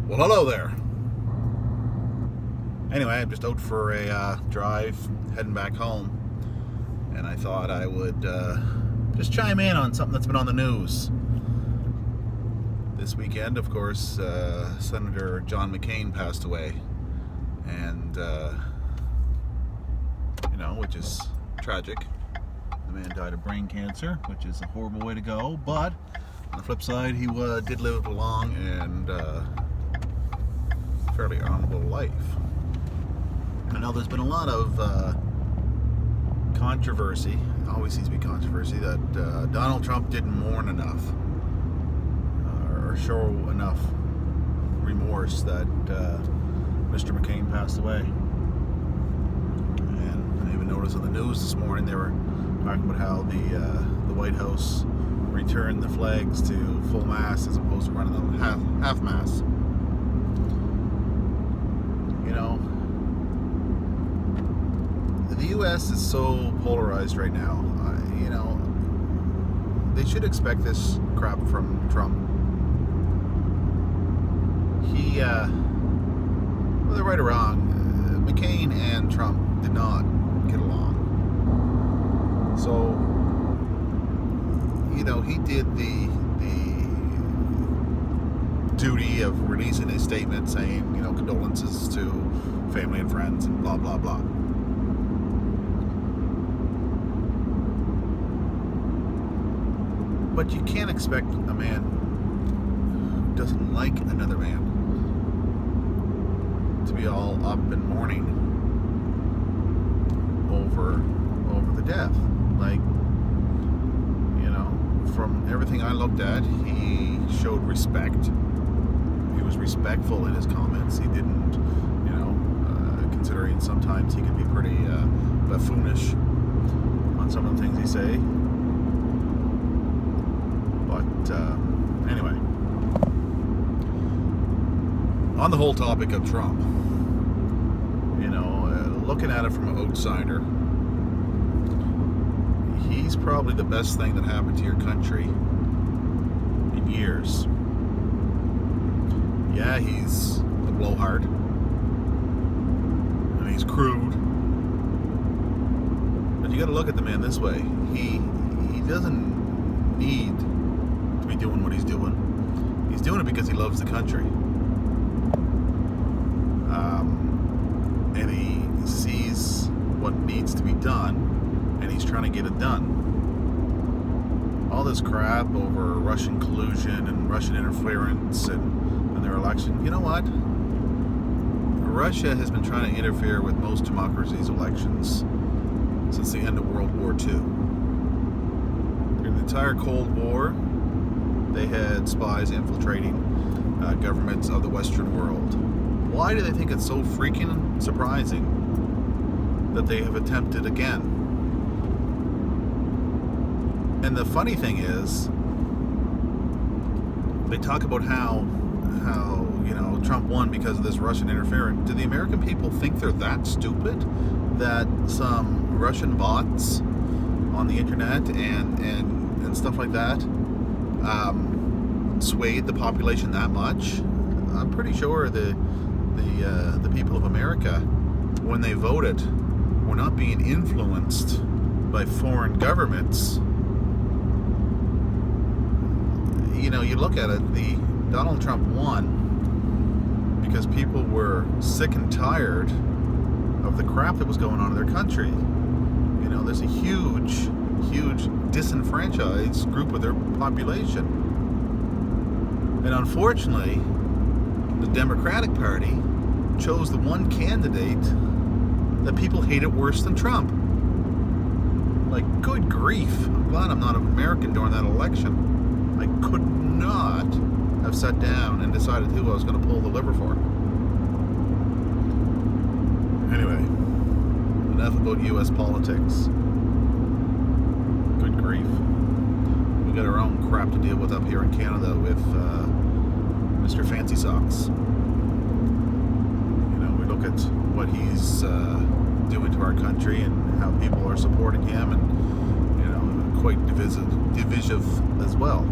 Well, hello there. Anyway, I'm just out for a drive, heading back home, and I thought I would just chime in on something that's been on the news. This weekend, of course, Senator John McCain passed away, and, which is tragic. The man died of brain cancer, which is a horrible way to go, but on the flip side, he did live a long and fairly honorable life. I know there's been a lot of controversy, always seems to be controversy, that Donald Trump didn't mourn enough or show enough remorse that Mr. McCain passed away. And I even noticed on the news this morning they were talking about how the White House returned the flags to full mast as opposed to running them half mast. The U.S. is so polarized right now. They should expect this crap from Trump. Whether right or wrong, McCain and Trump did not get along. So, he did the duty of releasing a statement saying, condolences to family and friends and blah, blah, blah. But you can't expect a man who doesn't like another man to be all up in mourning over the death. From everything I looked at, he showed respect. He was respectful in his comments. He didn't, considering sometimes he can be pretty buffoonish on some of the things he say. But anyway, on the whole topic of Trump, looking at it from an outsider, he's probably the best thing that happened to your country in years. Yeah, he's a blowhard, and he's crude, but you got to look at the man this way. He doesn't need to be doing what he's doing. He's doing it because he loves the country, and he sees what needs to be done, and he's trying to get it done. All this crap over Russian collusion and Russian interference and their election. You know what? Russia has been trying to interfere with most democracies' elections since the end of World War II. During the entire Cold War, they had spies infiltrating governments of the Western world. Why do they think it's so freaking surprising that they have attempted again? And the funny thing is, they talk about how Trump won because of this Russian interference. Do the American people think they're that stupid that some Russian bots on the internet and stuff like that swayed the population that much? I'm pretty sure the people of America, when they voted, were not being influenced by foreign governments. You look at it, Donald Trump won because people were sick and tired of the crap that was going on in their country. There's a huge disenfranchised group of their population. And unfortunately, the Democratic Party chose the one candidate that people hated worse than Trump. Good grief. I'm glad I'm not an American during that election. I could not have sat down and decided who I was going to pull the lever for. Anyway, enough about U.S. politics. Good grief. We got our own crap to deal with up here in Canada with Mr. Fancy Socks. We look at what he's doing to our country and how people are supporting him, and quite divisive as well.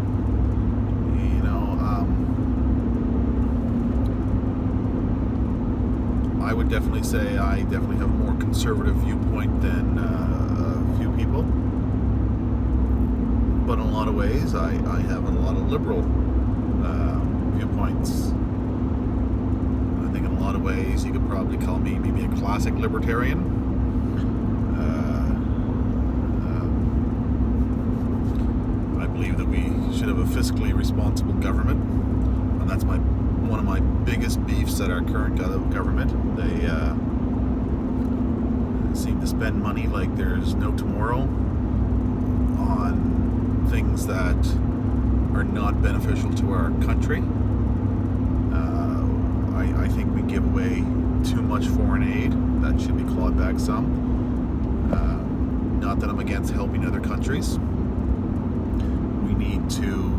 would definitely say I definitely have a more conservative viewpoint than a few people. But in a lot of ways, I have a lot of liberal viewpoints. I think in a lot of ways, you could probably call me maybe a classic libertarian. I believe that we should have a fiscally responsible government, and that's one of my biggest beefs at our current government. They seem to spend money like there's no tomorrow on things that are not beneficial to our country. I think we give away too much foreign aid. That should be clawed back some. Not that I'm against helping other countries. We need to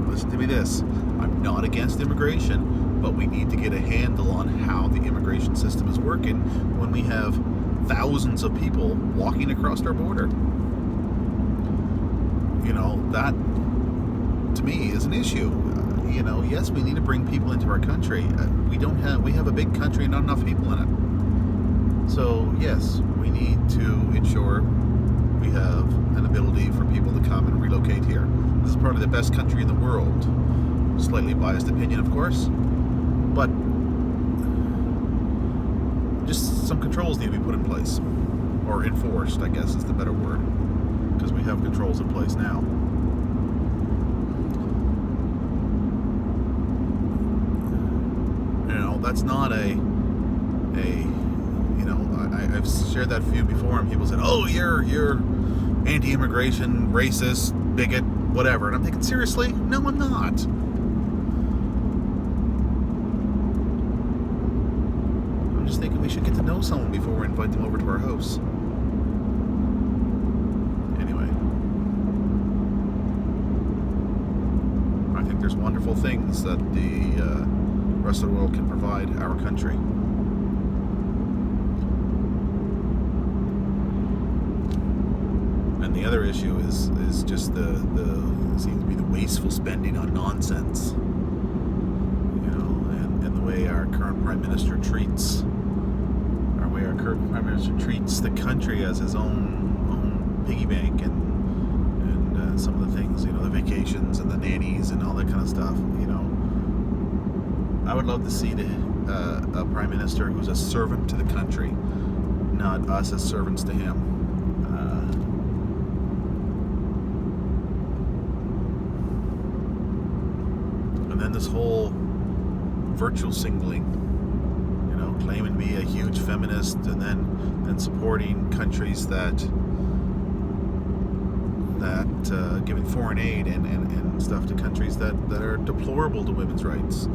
listen to me this. I'm not against immigration, but we need to get a handle on how the immigration system is working when we have thousands of people walking across our border. That to me is an issue. Yes, we need to bring people into our country. We have a big country and not enough people in it. So yes, we need to ensure we have an ability for people to come and relocate here. This is probably the best country in the world. Slightly biased opinion, of course, but just some controls need to be put in place, or enforced, I guess is the better word, because we have controls in place now. That's not I've shared that view before, and people said, "Oh, you're anti-immigration, racist, bigot, whatever." And I'm thinking, seriously? No, I'm not. I'm just thinking we should get to know someone before we invite them over to our house. Anyway, I think there's wonderful things that the rest of the world can provide our country. And the other issue is just the seems to be the wasteful spending on nonsense. And the way our current Prime Minister treats the country as his own piggy bank, and some of the things, the vacations and the nannies and all that kind of stuff. I would love to see a Prime Minister who's a servant to the country, not us as servants to him. And then this whole virtual singling, claiming to be a huge feminist, and then supporting countries that giving foreign aid and stuff to countries that are deplorable to women's rights.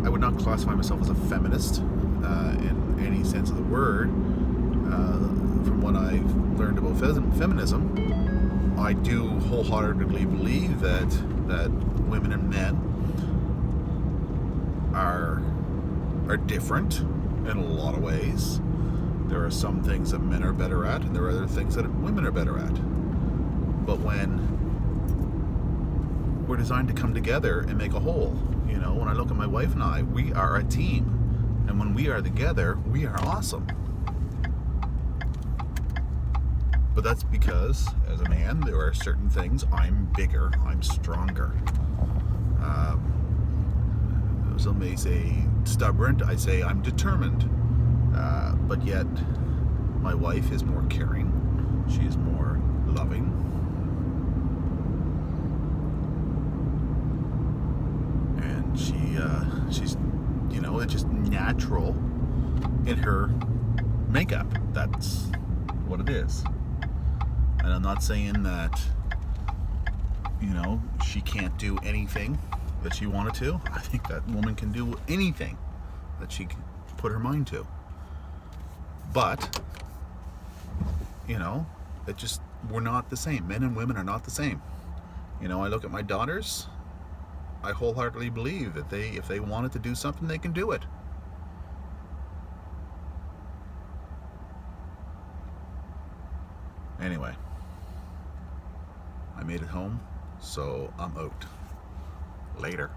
I would not classify myself as a feminist in any sense of the word. From what I've learned about feminism, I do wholeheartedly believe that women and men are different in a lot of ways. There are some things that men are better at, and there are other things that women are better at. But when we're designed to come together and make a whole, when I look at my wife and I, we are a team. And when we are together, we are awesome. But that's because, as a man, there are certain things. I'm bigger, I'm stronger. Some may say stubborn, I say I'm determined. But yet, my wife is more caring. She is more loving. And she's, it's just natural in her makeup. That's what it is. And I'm not saying that, she can't do anything that she wanted to. I think that woman can do anything that she can put her mind to. But, we're not the same. Men and women are not the same. I look at my daughters, I wholeheartedly believe that if they wanted to do something, they can do it. Anyway, I made it home, so I'm out. Later.